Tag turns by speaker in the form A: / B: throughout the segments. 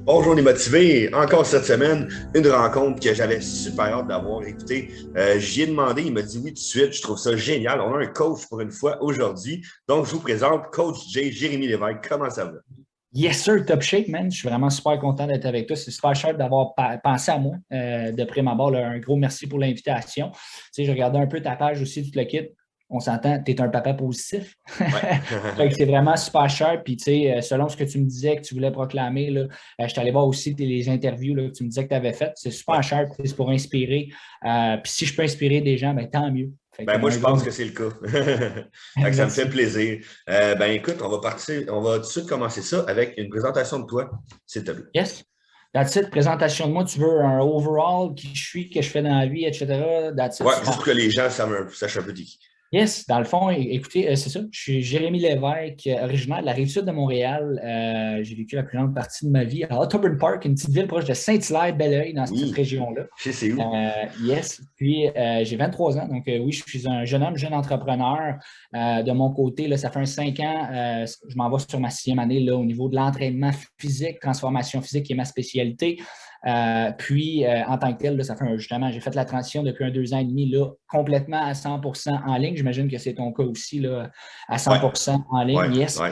A: Bonjour les motivés, encore cette semaine, une rencontre que j'avais super hâte d'avoir. Écoutez, j'y ai demandé, il m'a dit oui tout de suite, je trouve ça génial. On a un coach pour une fois aujourd'hui. Donc, je vous présente Coach J, Jérémy Lévesque. Comment ça va?
B: Yes, sir, top shape, man. Je suis vraiment super content d'être avec toi. C'est super cher d'avoir pensé à moi de prime abord. Là, un gros merci pour l'invitation. Tu sais, je regardais un peu ta page aussi, tout le kit. On s'entend, tu es un papa positif.
A: Ouais.
B: Fait que c'est vraiment super cher. Puis, tu sais, selon ce que tu me disais que tu voulais proclamer, là, je suis allé voir aussi les interviews là, que tu me disais que tu avais faites. C'est
A: Ouais.
B: super cher, puis c'est pour inspirer. Puis, si je peux inspirer des gens, ben, tant mieux. Fait que,
A: Ben, moi, je
B: un gros
A: pense que c'est le cas. Fait que ça me fait
B: merci.
A: plaisir. Ben, écoute, on va tout de suite commencer ça avec une présentation de toi, s'il te plaît.
B: Yes. That's it. Présentation de moi, tu veux un overall, qui je suis, que je fais dans la vie, etc. That's it.
A: Ouais, juste
B: Super.
A: pour que les gens sachent un peu qui.
B: Yes, dans le fond, écoutez, c'est ça. Je suis Jérémy Lévesque, originaire de la Rive-Sud de Montréal. J'ai vécu la plus grande partie de ma vie à Ottoburn Park, une petite ville proche de Saint-Hilaire, Belleuil, dans cette
A: Oui,
B: région-là.
A: je sais c'est où.
B: Yes. Puis, j'ai 23 ans. Donc, oui, je suis un jeune homme, jeune entrepreneur. De mon côté, là, ça fait 5 ans. Je m'en vais sur ma 6e année là, au niveau de l'entraînement physique, transformation physique qui est ma spécialité. En tant que tel, là, ça fait justement, j'ai fait la transition depuis 2 ans et demi là, complètement à 100% en ligne. J'imagine que c'est ton cas aussi, là, à
A: Ouais,
B: 100% en
A: ouais,
B: ligne, yes.
A: ouais.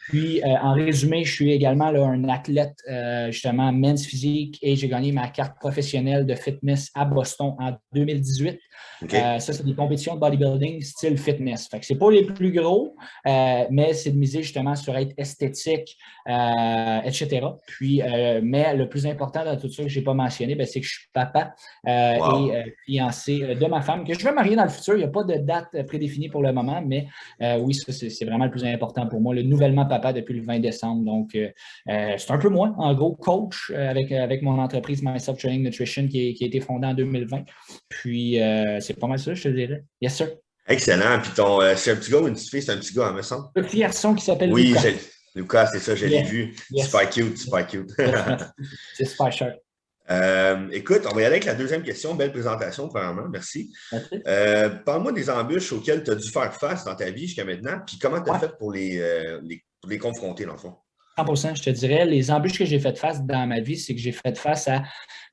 B: Puis, en résumé, je suis également là, un athlète, justement, men's physique et j'ai gagné ma carte professionnelle de fitness à Boston en 2018.
A: OK.
B: Ça, c'est des compétitions de bodybuilding style fitness. Fait que c'est pas les plus gros, mais c'est de miser justement sur être esthétique, etc. Puis, mais le plus important dans tout ça que je n'ai pas mentionné, ben, c'est que je suis papa et
A: Wow.
B: fiancé de ma femme, que je vais marier dans le futur. Il n'y a pas de date prédéfinie pour le moment, mais oui, ça, c'est vraiment le plus important pour moi. Le nouvellement papa depuis le 20 décembre. Donc, c'est un peu moi, en gros, coach avec mon entreprise Myself Training Nutrition qui a été fondée en 2020. Puis, c'est pas mal ça, je te dirais. Yes, sir.
A: Excellent. Puis c'est un petit gars ou une petite fille? C'est un petit gars, me semble.
B: Petit garçon qui s'appelle
A: Oui,
B: Lucas.
A: Lucas, c'est ça, je l'ai
B: Yes,
A: vu.
B: yes,
A: Super cute, super cute.
B: yes, merci. C'est super cher.
A: Écoute, on va y aller avec la deuxième question. Belle présentation, premièrement. Merci.
B: That's it.
A: Parle-moi des embûches auxquelles tu as dû faire face dans ta vie jusqu'à maintenant, puis comment tu as
B: Ouais.
A: fait pour les confronter, dans le fond?
B: 100%, je te dirais, les embûches que j'ai fait face dans ma vie, c'est que j'ai fait face à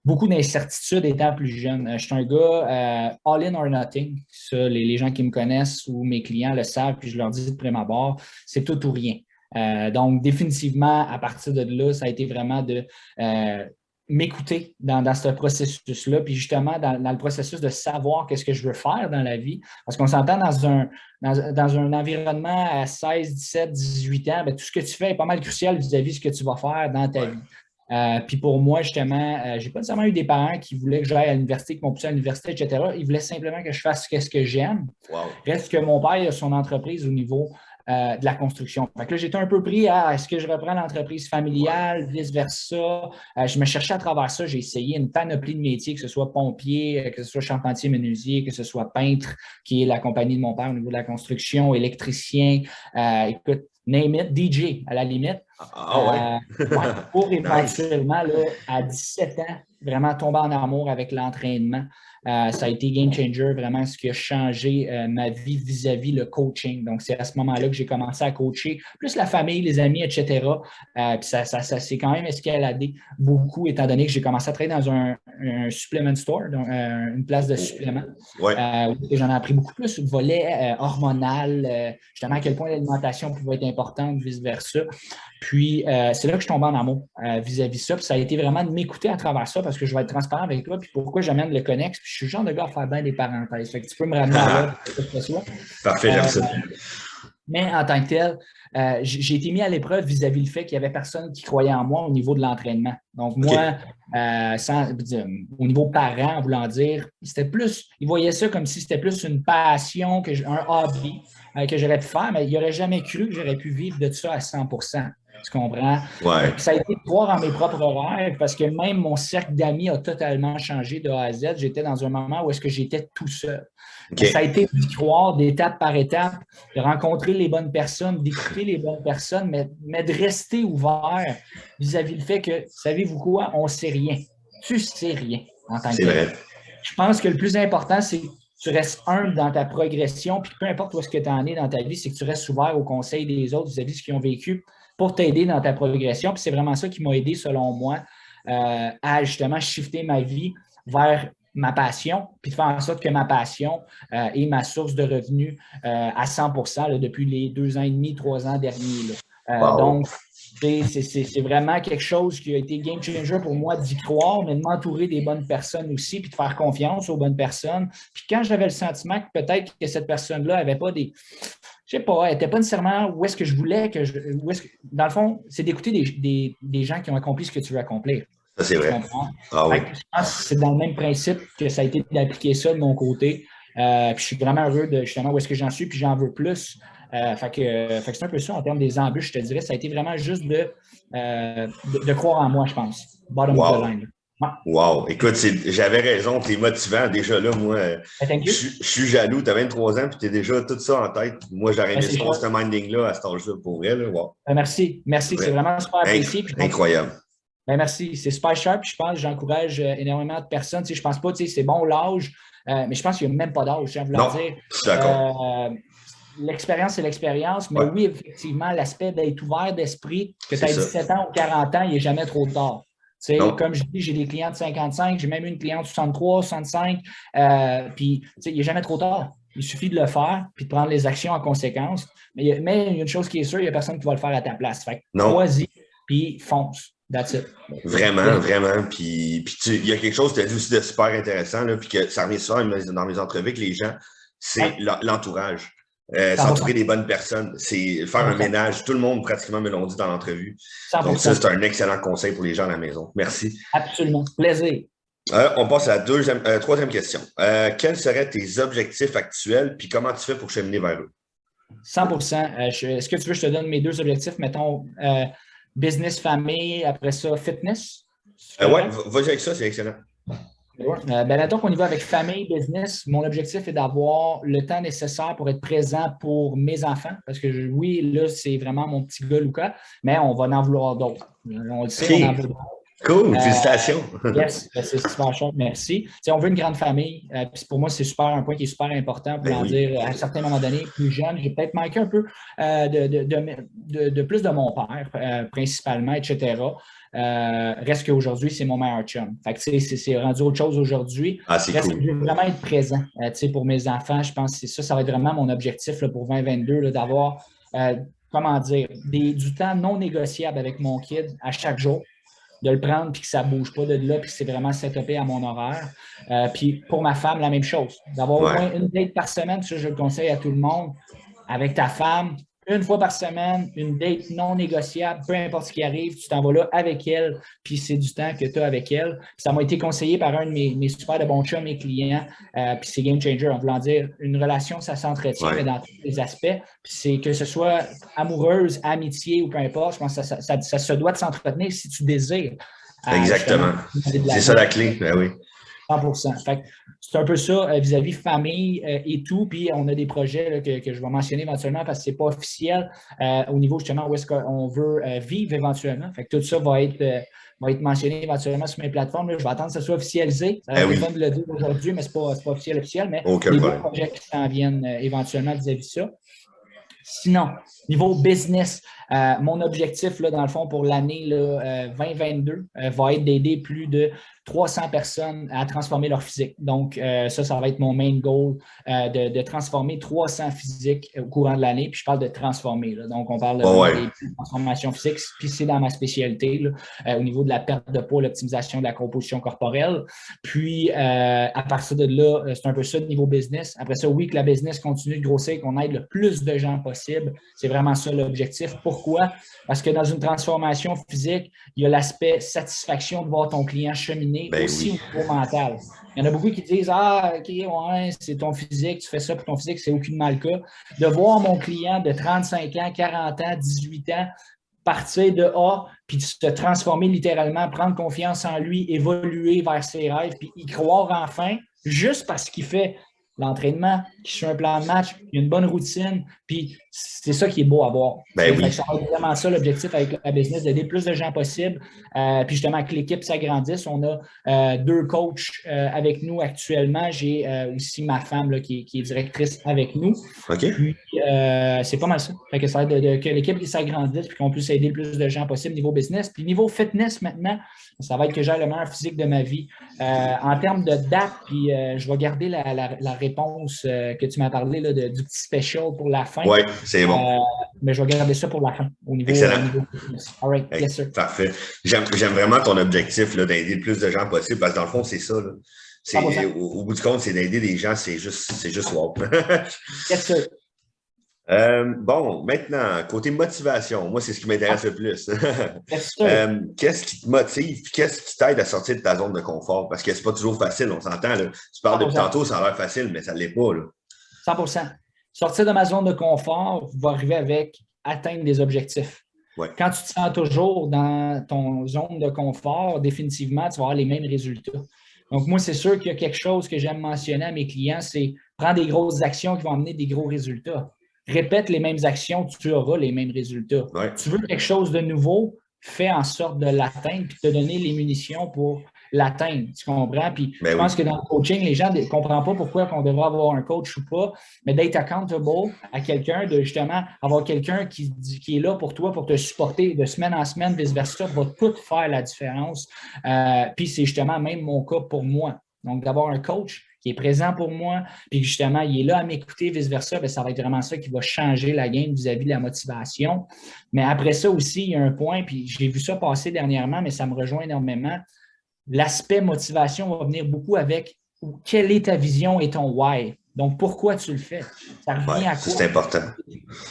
B: beaucoup d'incertitudes étant plus jeune. Je suis un gars all in or nothing. Ça, les gens qui me connaissent ou mes clients le savent, puis je leur dis de prime abord, c'est tout ou rien. Donc, définitivement, à partir de là, ça a été vraiment de m'écouter dans ce processus-là, puis justement dans le processus de savoir qu'est-ce que je veux faire dans la vie. Parce qu'on s'entend dans un environnement à 16, 17, 18 ans, bien, tout ce que tu fais est pas mal crucial vis-à-vis de ce que tu vas faire dans ta
A: Ouais.
B: vie. Puis pour moi, justement, j'ai pas nécessairement eu des parents qui voulaient que j'aille à l'université, qui m'ont poussé à l'université, etc. Ils voulaient simplement que je fasse ce que j'aime.
A: Wow.
B: Reste que mon père il a son entreprise au niveau de la construction. Fait que là, j'étais un peu pris à est-ce que je reprends l'entreprise
A: Ouais.
B: familiale, vice-versa. Je me cherchais à travers ça. J'ai essayé une panoplie de métiers, que ce soit pompier, que ce soit charpentier menuisier, que ce soit peintre, qui est la compagnie de mon père au niveau de la construction, électricien, écoute, name it, DJ à la limite.
A: Ouais.
B: Euh, ouais, pour
A: Nice.
B: éventuellement, là, à 17 ans, vraiment tomber en amour avec l'entraînement. Ça a été game changer, vraiment ce qui a changé ma vie vis-à-vis le coaching. Donc, c'est à ce moment-là que j'ai commencé à coacher, plus la famille, les amis, etc. Puis ça s'est quand même escaladé beaucoup, étant donné que j'ai commencé à travailler dans un supplement store, donc une place de supplément.
A: Ouais.
B: J'en ai appris beaucoup plus, le volet hormonal, justement à quel point l'alimentation pouvait être importante, vice-versa. Puis, c'est là que je tombe en amour vis-à-vis ça. Puis, ça a été vraiment de m'écouter à travers ça parce que je vais être transparent avec toi. Puis, pourquoi j'amène le connexe? Puis, je suis le genre de gars à faire bien des parenthèses. Fait que tu peux me ramener à l'ordre, que ce soit.
A: Parfait, j'aime
B: Euh,
A: ça.
B: mais en tant que tel, j'ai été mis à l'épreuve vis-à-vis le fait qu'il n'y avait personne qui croyait en moi au niveau de l'entraînement. Donc,
A: OK.
B: moi, au niveau parent, en voulant dire, c'était plus, ils voyaient ça comme si c'était plus une passion, un hobby que j'aurais pu faire, mais ils n'auraient jamais cru que j'aurais pu vivre de ça à 100%. Tu comprends?
A: Ouais.
B: Ça a été de voir en mes propres rêves parce que même mon cercle d'amis a totalement changé de A à Z. J'étais dans un moment où est-ce que j'étais tout seul. Mais ça a
A: OK.
B: été d'y croire d'étape par étape, de rencontrer les bonnes personnes, d'écouter les bonnes personnes, mais de rester ouvert vis-à-vis le fait que, savez-vous quoi, on ne sait rien. Tu ne sais rien en tant que
A: C'est
B: tel.
A: vrai.
B: Je pense que le plus important, c'est tu restes humble dans ta progression, puis peu importe où est-ce que tu en es dans ta vie, c'est que tu restes ouvert aux conseils des autres vis-à-vis de ce qu'ils ont vécu pour t'aider dans ta progression. Puis c'est vraiment ça qui m'a aidé, selon moi, à justement shifter ma vie vers ma passion, puis de faire en sorte que ma passion est ma source de revenus à 100% là, depuis les 2 ans et demi, 3 ans derniers. Donc, c'est vraiment quelque chose qui a été game changer pour moi d'y croire, mais de m'entourer des bonnes personnes aussi, puis de faire confiance aux bonnes personnes. Puis quand j'avais le sentiment que peut-être que cette personne-là n'avait pas des... Je sais pas, elle n'était pas nécessairement où est-ce que je voulais que je... Dans le fond, c'est d'écouter des gens qui ont accompli ce que tu veux accomplir.
A: Ça, c'est vrai.
B: Ah oui. Je pense que c'est dans le même principe que ça a été d'appliquer ça de mon côté. Puis je suis vraiment heureux de justement où est-ce que j'en suis, puis j'en veux plus. Fait que c'est un peu ça en termes des embûches, je te dirais. Ça a été vraiment juste de croire en moi, je pense. Bottom of the line.
A: Wow! Écoute, j'avais raison, t'es motivant. Déjà là, moi, je suis jaloux. T'as 23 ans, puis t'es déjà tout ça en tête. Moi, j'aurais aimé ce minding-là à cet âge-là pour elle. Wow.
B: Merci. C'est vraiment super apprécié.
A: Incroyable.
B: Merci. C'est super sharp. Je pense que j'encourage énormément de personnes. Je ne pense pas, c'est bon l'âge, mais je pense qu'il n'y a même pas d'âge. Je
A: non, dire. Je suis d'accord.
B: L'expérience, c'est l'expérience, mais oui, effectivement, l'aspect d'être ouvert d'esprit, que tu as 17 ans ou 40 ans, il n'est jamais trop tard. Comme je dis, j'ai des clients de 55, j'ai même une cliente de 63, 65, puis il n'est jamais trop tard. Il suffit de le faire puis de prendre les actions en conséquence. Mais il y a une chose qui est sûre, il n'y a personne qui va le faire à ta place. Fait choisis puis fonce. That's it.
A: Vraiment. Puis il y a quelque chose que tu as dit aussi de super intéressant, là, puis que ça revient souvent dans mes entrevues avec les gens, c'est l'entourage. S'entourer des bonnes personnes, c'est faire un ménage. Tout le monde pratiquement me l'ont dit dans l'entrevue. 100%. Donc ça, c'est un excellent conseil pour les gens à la maison. Merci.
B: Absolument. Plaisir.
A: On passe à la troisième question. Quels seraient tes objectifs actuels puis comment tu fais pour cheminer vers eux?
B: 100%. Est-ce que tu veux que je te donne mes 2 objectifs? Mettons, business, famille, après ça, fitness?
A: Oui, vas-y avec ça, c'est excellent.
B: Mettons qu'on y va avec famille, business. Mon objectif est d'avoir le temps nécessaire pour être présent pour mes enfants. Parce que oui, là, c'est vraiment mon petit gars, Lucas, mais on va en vouloir d'autres. On le sait, on en veut d'autres.
A: Cool, félicitations.
B: Yes, c'est super chouette, merci. On veut une grande famille. Puis pour moi, c'est un point qui est super important pour dire, à un certain moment donné, plus jeune, j'ai peut-être manqué un peu de plus de mon père, principalement, etc. Reste qu'aujourd'hui, c'est mon meilleur chum. Fait que c'est rendu autre chose aujourd'hui.
A: C'est cool.
B: Je veux vraiment être présent pour mes enfants. Je pense que ça va être vraiment mon objectif là, pour 2022, là, d'avoir, du temps non négociable avec mon kid à chaque jour, de le prendre puis que ça ne bouge pas de là puis que c'est vraiment setupé à mon horaire. Puis pour ma femme, la même chose. D'avoir au moins une date par semaine, ça, je le conseille à tout le monde. Avec ta femme, une fois par semaine, une date non négociable, peu importe ce qui arrive, tu t'en vas là avec elle, puis c'est du temps que tu as avec elle. Puis ça m'a été conseillé par un de mes super de bons chums, mes clients, puis c'est game changer, en voulant dire, une relation, ça s'entretient, mais dans tous les aspects. Puis c'est que ce soit amoureuse, amitié ou peu importe, je pense que ça se doit de s'entretenir si tu désires.
A: Exactement. C'est ça la clé, ben oui.
B: 100%. Fait que c'est un peu ça vis-à-vis famille et tout. Puis on a des projets là, que je vais mentionner éventuellement parce que ce n'est pas officiel au niveau justement où est-ce qu'on veut vivre éventuellement. Fait que tout ça va être mentionné éventuellement sur mes plateformes. Là. Je vais attendre que ça soit officialisé. C'est pas de le dire aujourd'hui, mais ce n'est pas officiel. Mais des bons projets qui s'en viennent éventuellement vis-à-vis de ça. Sinon, niveau business, mon objectif, là, dans le fond, pour l'année 2022, va être d'aider plus de 300 personnes à transformer leur physique. Donc, ça va être mon main goal, de transformer 300 physiques au courant de l'année. Puis, je parle de transformer. Là. Donc, on parle de transformation physique. Puis, c'est dans ma spécialité là, au niveau de la perte de poids, l'optimisation de la composition corporelle. Puis, à partir de là, c'est un peu ça de niveau business. Après ça, oui, que la business continue de grossir, qu'on aide le plus de gens possible. C'est vraiment ça l'objectif. Pourquoi? Parce que dans une transformation physique, il y a l'aspect satisfaction de voir ton client cheminer aussi au niveau mental. Il y en a beaucoup qui disent « Ah, OK, ouais, c'est ton physique, tu fais ça pour ton physique, c'est aucunement le cas. » De voir mon client de 35 ans, 40 ans, 18 ans partir de A, puis de se transformer littéralement, prendre confiance en lui, évoluer vers ses rêves, puis y croire enfin, juste parce qu'il fait l'entraînement, qui suit un plan de match, qui a une bonne routine, puis c'est ça qui est beau à voir.
A: Ben oui.
B: Fait que ça va être vraiment ça l'objectif avec la business, d'aider le plus de gens possible. Puis justement, que l'équipe s'agrandisse. On a 2 coachs avec nous actuellement. J'ai aussi ma femme là, qui est directrice avec nous.
A: OK.
B: Puis c'est pas mal ça. Fait que ça va être que l'équipe qui s'agrandisse puis qu'on puisse aider le plus de gens possible niveau business. Puis niveau fitness maintenant, ça va être que j'ai le meilleur physique de ma vie. En termes de date, puis je vais garder la réponse que tu m'as parlé là, du petit special pour la fin.
A: Oui, c'est bon.
B: Mais je vais garder ça pour la fin, au niveau fitness. All right, yes, sir.
A: Parfait. J'aime vraiment ton objectif d'aider le plus de gens possible, parce que dans le fond, c'est ça. Là. Au bout du compte, c'est d'aider les gens, c'est juste wow.
B: Yes, sir.
A: Bon, maintenant, côté motivation, moi, c'est ce qui m'intéresse le plus. Qu'est-ce qui te motive et qu'est-ce qui t'aide à sortir de ta zone de confort? Parce que c'est pas toujours facile, on s'entend. Là. Tu parles 100%. Depuis tantôt, ça a l'air facile, mais ça ne l'est pas. Là.
B: 100%. Sortir de ma zone de confort va arriver avec atteindre des objectifs.
A: Ouais.
B: Quand tu te sens toujours dans ton zone de confort, définitivement, tu vas avoir les mêmes résultats. Donc, moi, c'est sûr qu'il y a quelque chose que j'aime mentionner à mes clients, c'est prendre des grosses actions qui vont amener des gros résultats. Répète les mêmes actions, tu auras les mêmes résultats.
A: Ouais.
B: Tu veux quelque chose de nouveau, fais en sorte de l'atteindre et te donner les munitions pour l'atteindre. Tu comprends? Puis je pense que dans le coaching, les gens ne comprennent pas pourquoi on devrait avoir un coach ou pas, mais d'être accountable à quelqu'un, de justement avoir quelqu'un qui est là pour toi, pour te supporter de semaine en semaine, vice-versa, va tout faire la différence. Puis c'est justement même mon cas pour moi. Donc, d'avoir un coach qui est présent pour moi, puis justement, il est là à m'écouter, vice-versa, bien, ça va être vraiment ça qui va changer la game vis-à-vis de la motivation. Mais après ça aussi, il y a un point, puis j'ai vu ça passer dernièrement, mais ça me rejoint énormément. L'aspect motivation va venir beaucoup avec quelle est ta vision et ton why. Donc, pourquoi tu le fais? Ça revient à quoi?
A: C'est important.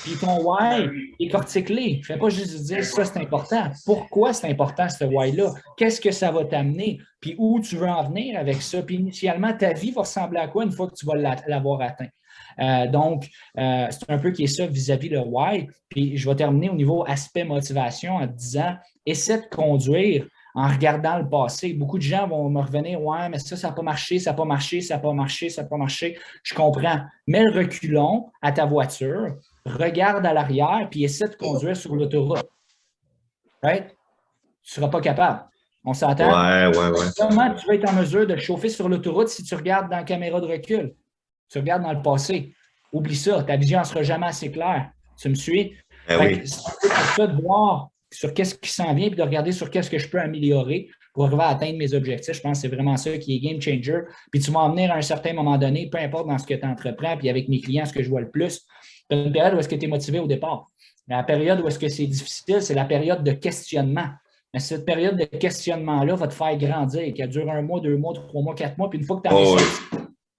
B: Puis ton why est cortiqué. Je ne fais pas juste dire ça, c'est important. Pourquoi c'est important, ce why-là? Qu'est-ce que ça va t'amener? Puis où tu veux en venir avec ça? Puis initialement, ta vie va ressembler à quoi une fois que tu vas l'avoir atteint? Donc, c'est un peu qui est ça vis-à-vis le why. Puis je vais terminer au niveau aspect motivation en te disant, essaie de conduire en regardant le passé. Beaucoup de gens vont me revenir, ouais, mais ça n'a pas marché, ça n'a pas marché, ça n'a pas marché, ça n'a pas marché. Je comprends. Mets le reculon à ta voiture, regarde à l'arrière, puis essaie de conduire sur l'autoroute. Right? Tu ne seras pas capable. On s'entend?
A: Ouais.
B: Comment tu vas être en mesure de chauffer sur l'autoroute si tu regardes dans la caméra de recul? Tu regardes dans le passé. Oublie ça, ta vision ne sera jamais assez claire. Tu me suis?
A: Oui.
B: C'est un peu comme ça de voir sur qu'est-ce qui s'en vient, puis de regarder sur qu'est-ce que je peux améliorer pour arriver à atteindre mes objectifs. Je pense que c'est vraiment ça qui est game changer. Puis tu vas en venir à un certain moment donné, peu importe dans ce que tu entreprends, puis avec mes clients, ce que je vois le plus, tu as une période où est-ce que tu es motivé au départ. La période où est-ce que c'est difficile, c'est la période de questionnement. Mais cette période de questionnement-là va te faire grandir, qui dure 1 mois, 2 mois, 3 mois, 4 mois, puis une fois que tu en es sorti,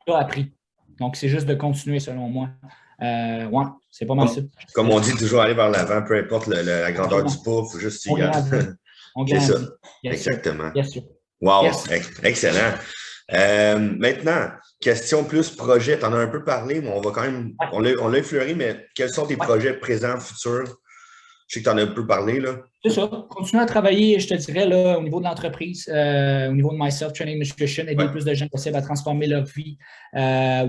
B: tu as appris. Donc, c'est juste de continuer, selon moi. Ouais, c'est pas mal ça.
A: Comme on dit, toujours aller vers l'avant, peu importe la grandeur du pas, il faut juste y aller. C'est ça. Yes, exactement.
B: Yes, sir.
A: Wow, yes. Excellent. Maintenant, question plus projet. Tu en as un peu parlé, mais on va quand même. On l'a effleuré, mais quels sont tes projets présents, futurs? Je sais que tu en as un peu parlé, là.
B: C'est ça. Continuer à travailler, je te dirais, là, au niveau de l'entreprise, au niveau de Myself Training Nutrition, aider le plus de gens possible à transformer leur vie.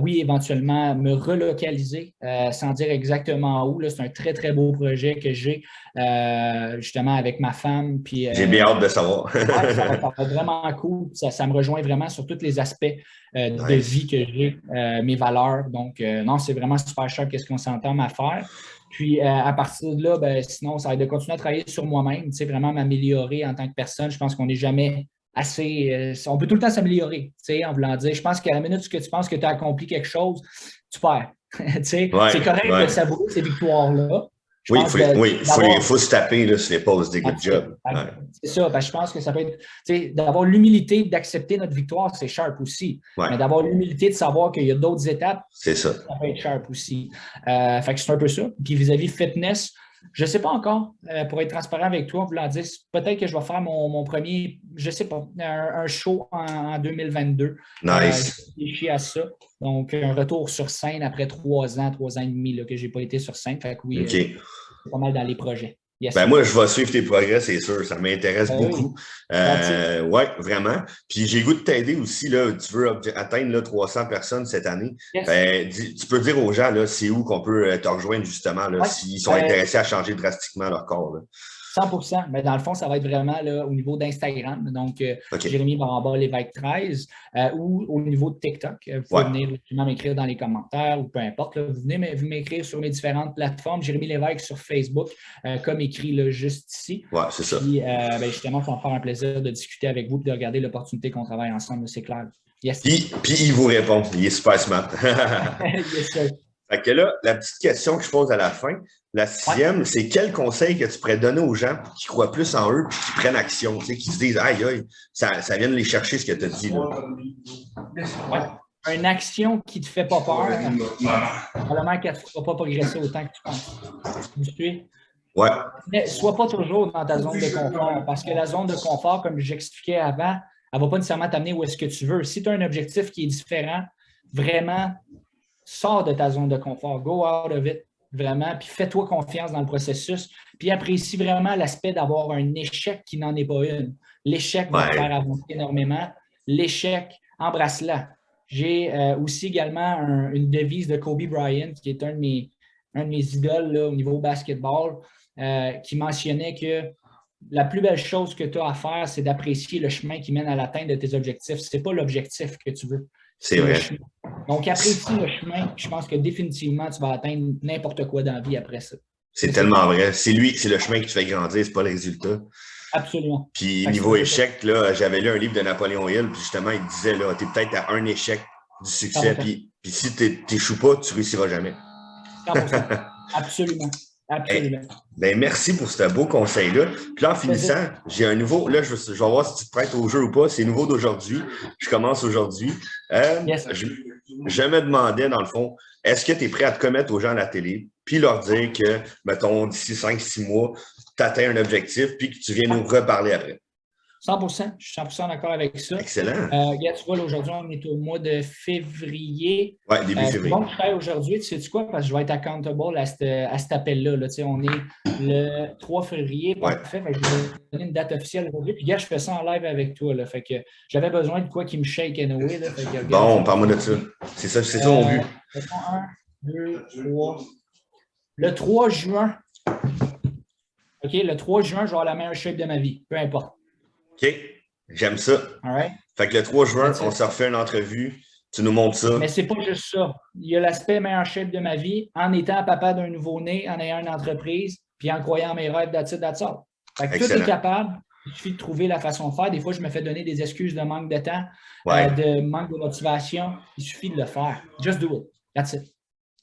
B: Oui, éventuellement, me relocaliser, sans dire exactement où. C'est un très, très beau projet que j'ai, justement, avec ma femme. Puis,
A: j'ai bien hâte de savoir.
B: Ça va être vraiment cool. Ça me rejoint vraiment sur tous les aspects de vie que j'ai, mes valeurs. Donc, non, c'est vraiment super cher qu'est-ce qu'on s'entend à faire. Puis, à partir de là, ben, sinon, ça va être de continuer à travailler sur moi-même, vraiment m'améliorer en tant que personne. Je pense qu'on n'est jamais assez… on peut tout le temps s'améliorer, en voulant dire. Je pense qu'à la minute que tu penses que tu as accompli quelque chose, tu perds. C'est correct de savourer ces victoires-là.
A: Oui, il faut se taper là, sur l'épaule, c'est good job.
B: C'est ça, parce que je pense que ça peut être, d'avoir l'humilité d'accepter notre victoire, c'est sharp aussi. Ouais. Mais d'avoir l'humilité de savoir qu'il y a d'autres étapes,
A: ça
B: peut être sharp aussi. Fait que c'est un peu ça. Puis vis-à-vis fitness, je ne sais pas encore, pour être transparent avec toi, voulant dire, peut-être que je vais faire mon premier, je ne sais pas, un show en 2022.
A: Nice.
B: Je réfléchis à ça. Donc, un retour sur scène après 3 ans et demi là, que je n'ai pas été sur scène. Fait que oui, c'est pas mal dans les projets. Yes,
A: Ben moi, je vais suivre tes progrès, c'est sûr. Ça m'intéresse beaucoup.
B: Oui.
A: Ouais, vraiment. Puis j'ai le goût de t'aider aussi. Là, tu veux atteindre là, 300 personnes cette année.
B: Yes.
A: Ben, tu peux dire aux gens là, c'est où qu'on peut te rejoindre justement là,
B: Ouais.
A: s'ils sont intéressés à changer drastiquement leur corps. Là.
B: 100%. Mais dans le fond, ça va être vraiment là, au niveau d'Instagram. Donc,
A: OK.
B: Jérémy Baramba Lévesque 13 ou au niveau de TikTok. Vous pouvez
A: Ouais.
B: venir justement m'écrire dans les commentaires ou peu importe. Là, vous venez vous m'écrire sur mes différentes plateformes. Jérémy Lévesque sur Facebook, comme écrit là, juste ici.
A: Ouais, c'est ça.
B: Puis, ben, justement, ça va me faire un plaisir de discuter avec vous et de regarder l'opportunité qu'on travaille ensemble. C'est clair. Yes.
A: Puis il vous répond. Il est super smart.
B: Yes, sir.
A: Fait que là, la petite question que je pose à la fin, la sixième, c'est quel conseil que tu pourrais donner aux gens qui croient plus en eux et qui prennent action, tu sais, qui se disent aïe, aïe, ça vient de les chercher ce que tu as dit. Là.
B: Ouais. Une action qui ne te fait pas peur, probablement qu'elle ne te fera pas progresser autant que tu penses. Vous suivez?
A: Ouais.
B: Mais sois pas toujours dans ta zone de confort, parce que la zone de confort, comme j'expliquais avant, elle ne va pas nécessairement t'amener où est-ce que tu veux. Si tu as un objectif qui est différent, vraiment, sors de ta zone de confort, go out of it, vraiment, puis fais-toi confiance dans le processus, puis apprécie vraiment l'aspect d'avoir un échec qui n'en est pas une. L'échec va te faire avancer énormément. L'échec, embrasse-la. J'ai aussi également une devise de Kobe Bryant, qui est un de mes idoles là, au niveau basketball, qui mentionnait que la plus belle chose que tu as à faire, c'est d'apprécier le chemin qui mène à l'atteinte de tes objectifs. Ce n'est pas l'objectif que tu veux.
A: C'est vrai.
B: Le chemin. Donc, apprécie le chemin. Je pense que définitivement, tu vas atteindre n'importe quoi dans la vie après ça.
A: C'est tellement vrai. C'est le chemin qui te fait grandir, c'est pas le résultat.
B: Absolument.
A: Puis niveau échec, là, j'avais lu un livre de Napoléon Hill, puis justement, il disait là, t'es peut-être à un échec du succès, puis si t'échoues pas, tu réussiras jamais.
B: 100%. Absolument. Absolument.
A: Ben, merci pour ce beau conseil-là. Puis là, en finissant, j'ai un nouveau. Là, je vais voir si tu te prêtes au jeu ou pas. C'est nouveau d'aujourd'hui. Je commence aujourd'hui. Je me demandais, dans le fond, est-ce que tu es prêt à te commettre aux gens à la télé, puis leur dire que, mettons, d'ici 5-6 mois, tu atteins un objectif, puis que tu viens nous reparler après?
B: 100%. Je suis 100% d'accord avec ça.
A: Excellent.
B: Tu vois, aujourd'hui, on est au mois de février.
A: Oui, début février.
B: Donc, je fais aujourd'hui, tu sais quoi? Parce que je vais être accountable à cet appel-là. Là. On est le 3 février. Parfait. Fait que je vais donner une date officielle aujourd'hui. Puis, gars, je fais ça en live avec toi. Là. Fait que j'avais besoin de quoi qui me shake anyway. Là. Fait que,
A: bon, parle-moi de ça. C'est ça mon but.
B: 1, 2, 3. Le 3 juin. OK, le 3 juin, je vais avoir la meilleure shape de ma vie. Peu importe.
A: OK, j'aime ça.
B: All right.
A: Fait que le 3 juin, on se refait une entrevue. Tu nous montres ça.
B: Mais c'est pas juste ça. Il y a l'aspect meilleur shape de ma vie en étant papa d'un nouveau-né, en ayant une entreprise, puis en croyant mes rêves that's all. Fait que tout est capable. Il suffit de trouver la façon de faire. Des fois, je me fais donner des excuses de manque de temps, de manque de motivation. Il suffit de le faire. Just do it. That's it.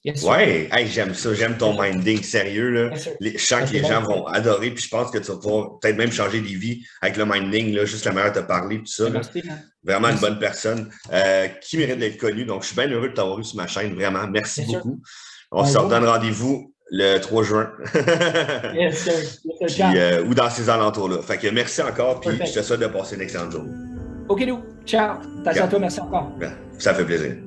A: Yes, ouais, hey, j'aime ça, j'aime ton minding sérieux. Là. Je sens que les gens vont adorer, puis je pense que tu vas pouvoir peut-être même changer des vies avec le minding, là, juste la manière de te parler, tout ça.
B: Merci,
A: vraiment une bonne personne qui mérite d'être connue. Donc, je suis bien heureux de t'avoir eu sur ma chaîne, vraiment. Merci beaucoup. On se redonne rendez-vous le 3 juin.
B: Yes, sir.
A: Puis, ou dans ces alentours-là. Fait que merci encore, puis je te souhaite de passer une excellente journée.
B: OK, ciao. Thanks à toi, merci encore.
A: Ça fait plaisir.